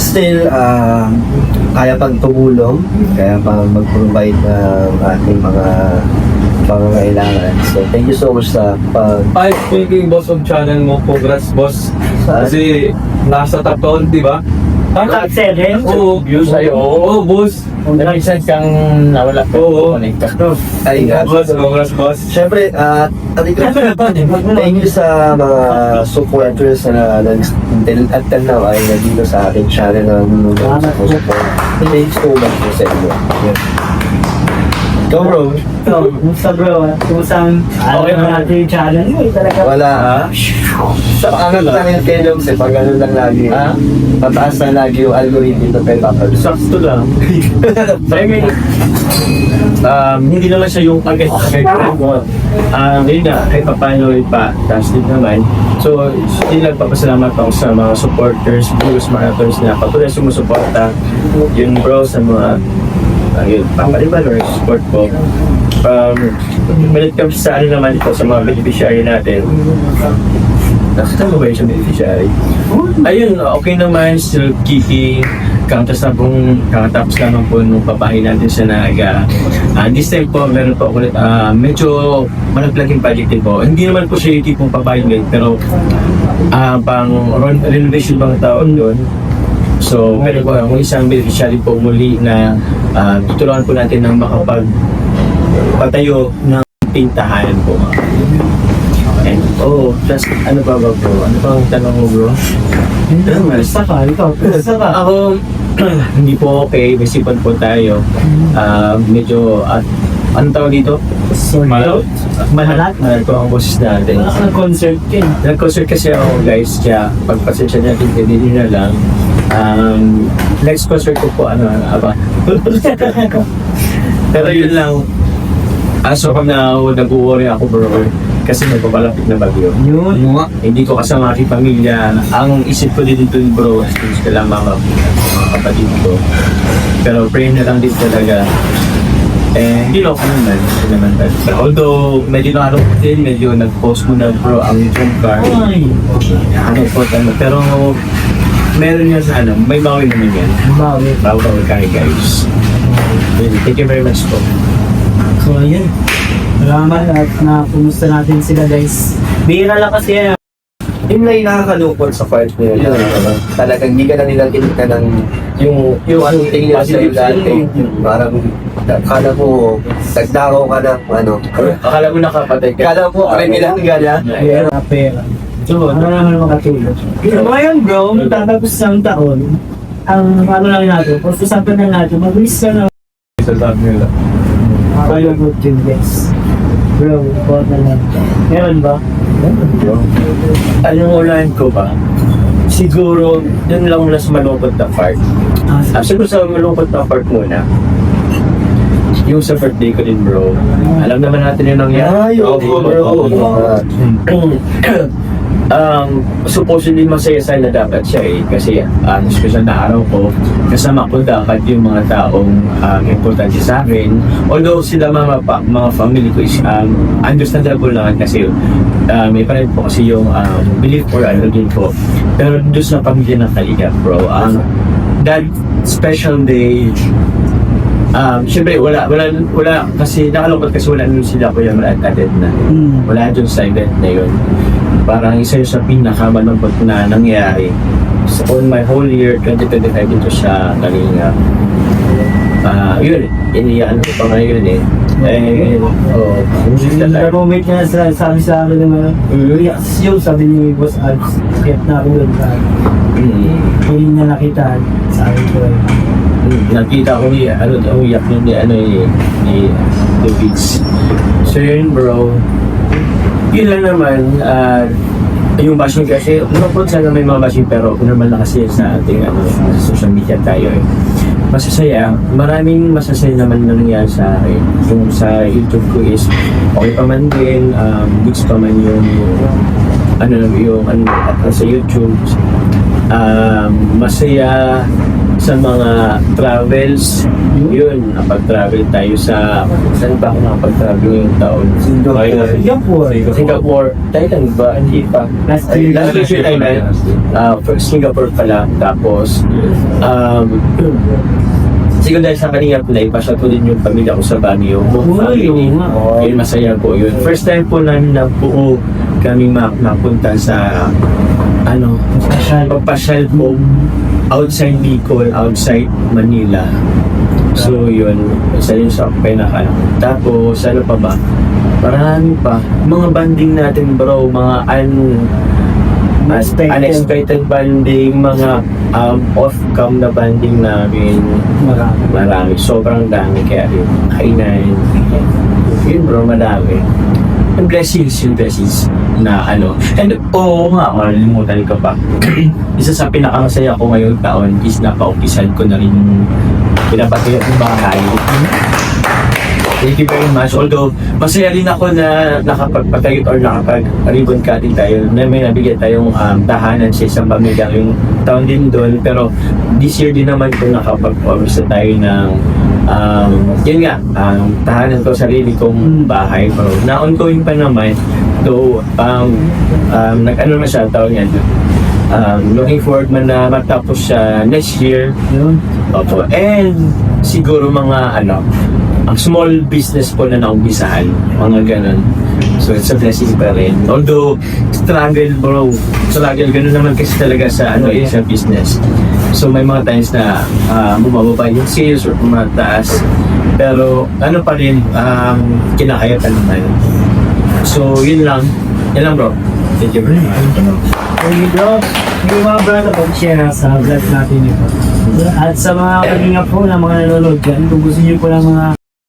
still, kaya pang tumulong, kaya pang mag-provide ng ating mga pangangailangan. So, thank you so much sa Ay, speaking boss of channel mo, congrats boss. Kasi nasa top 20, di ba? Top 7? Oo, views sa'yo. Oo, boss. Minsan kang nawala ka. Oo. Ay, Boss, congrats boss. syempre, thank you sa mga supporters na until now ay nandito sa ating channel na nanonood sa support. Thank you so much po sa inyo. Yeah. Go bro. So, kumusta bro? Kumusta okay na natin yung channel mo? Talaga. Wala ha? Sa angat lang yung Keloms eh, pag ganun lang lagi. Ha? Pataas na lagi yung algorithm dito pero papalus. Sakto lang. I mean, hindi naman siya yung agad mo. Yun nga, kahit paano pa, taas din naman. So, still nagpapasalamat ako sa mga supporters, viewers, marathons na patuloy sumusuporta. Yun bro, sa mga yun, papaliban or support ko. When it comes sa ano naman ito, sa mga beneficiary natin, nakita mo ba yun sa beneficiary? Ayun, okay naman, still keeping kakatapos naman po nung papahin natin sa Naga. This time po, meron po ulit, medyo malaglaking budget din po. Hindi naman po siya yung tipong papahin din, pero pang renovation bang taon doon. So, meron po ang isang beneficiary po muli na tutulungan po natin ng makapagpatayo ng pintahan po. And, plus, ano ba bro? Ano ba ang tanong mo bro? Kumusta ka? Ikaw, kumusta ka? Ako, hindi po okay. May sipan po tayo. Medyo, anong tawag dito? Malat? Malat po ang boses natin. Wala ka ng-concert ka eh. Nag-concert kasi ako guys, kaya pagpasensya natin, hindi na lang. Next concert ko po, aba. Pero yun lang. So kung nag-worry ako bro, kasi nagpapalapit na bagyo. Yun. Hindi ko kasama aking pamilya. Ang isip ko din dito bro, is ko lang mga kapatid ko. Pero pray na lang din talaga. Hindi lang ako naman. Although, medyo nakarap din, medyo nag-post mo na bro ang June car. Pero meron nga sa may bawi naman yan. Bawi. Bawi kayo guys. Thank you very much po. So, ayun. Salamat at kumusta natin sila guys. Bihira lang kasi yan. Yung na nakakalupot sa part nila. Talagang hindi ka na nila tinita ng yung anong tingin nila sa dati. Parang akala mo nagdakaw ka ng Akala mo nakapatay ka. akala mo kriminal ka na. Pera, pera. So, ano naman makatulog? So, ngayon bro, tatapos ng taon, ang ano lang natin, usapan lang natin, mabilis ka na. Sa sabi nila. Kaya good yun guys. Bro, report na lang. Meron ba? Anong unahin ko ba? Siguro, yun lang muna sa malungkot na part. Siguro sa malungkot na part muna. Yung sa birthday ko din bro. Alam naman natin yung nangyari. bro. Supposedly masaya sana dapat siya kasi special na araw ko kasama ko dapat yung mga taong importante sa akin, although sila mga family ko is understandable naman kasi may parin po kasi yung belief or ano din po, pero doon sa pamilya ng Kalingap bro, that special day syempre wala kasi nakalungkot kasi wala nun sila ko yung attended na wala dun sa event na yun. Parang isa yung sa pinakamalungkot na nangyari on my whole year 2025 dito sa Kalingap. Yun, iniyaan ko pa ngayon Nag-comment niya sabi sa akin naman, yung sabi ni Boss Alps, kaya na ako doon sa hindi niya nakita sa akin ko. Nakita ko umiyak ni The Beats. So yun bro, yun lang naman. Yung bashing kasi, po sana may mga bashing pero normal na kasi sa ating sa social media tayo masasaya. Maraming masasaya naman na nangyari sa akin. Yung sa YouTube ko is okay pa man din, goods pa man yung sa YouTube. Masaya sa mga travels. Yun, napag-travel tayo sa, saan ba ako nakapag-travel yung taon? Singapore. Singapore. Thailand ba? Hindi pa. Last Ay, year. last year Thailand. First Singapore pala. Tapos, siguro dahil sa kanina po, naipasyal ko din yung pamilya ko sa Baguio. Uy, oo nga. Yun, masaya po yun. First time po namin na buo kami mapunta sa pagpasyal po outside Bicol, outside Manila. So yun, isa yun sa pinaka. Tapos ano pa ba? Marami pa. Mga banding natin bro, mga unexpected banding, mga off-cam na banding namin. Marami. Sobrang dami. Kaya yun, kainan. Yun bro, madami. Yung blessings na ano. And oo nga, malilimutan ko pa. Isa sa pinakamasaya ko ngayong taon is napaupisan ko na rin yung pinapatuyot ng bahay. Thank you very much. Although, masaya rin ako na nakapagpatayot or nakapag-ribbon cutting tayo, na may nabigyan tayong tahanan sa isang pamilya yung taon din doon. Pero this year din naman kung nakapag-promise na tayo ng yun nga, tahanan ko sarili kong bahay. Pero na-ongoing pa naman. So, nag-ano na siya taon yan. Looking forward man na matapos siya next year. Yun. Opo. And siguro mga ang small business po na naumpisahan, mga ganun. So it's a blessing pa rin. Although struggle bro, ganun naman kasi talaga sa sa business. So may mga times na bumababa yung sales or tumataas. Pero ano pa rin, kinakaya pa naman. So yun lang bro. Thank you very much. Thank you, bro. Yung mga brother, pag-share sa vlog natin ito. At sa mga kanina po na mga nanonood dyan, kung gusto niyo po ng mga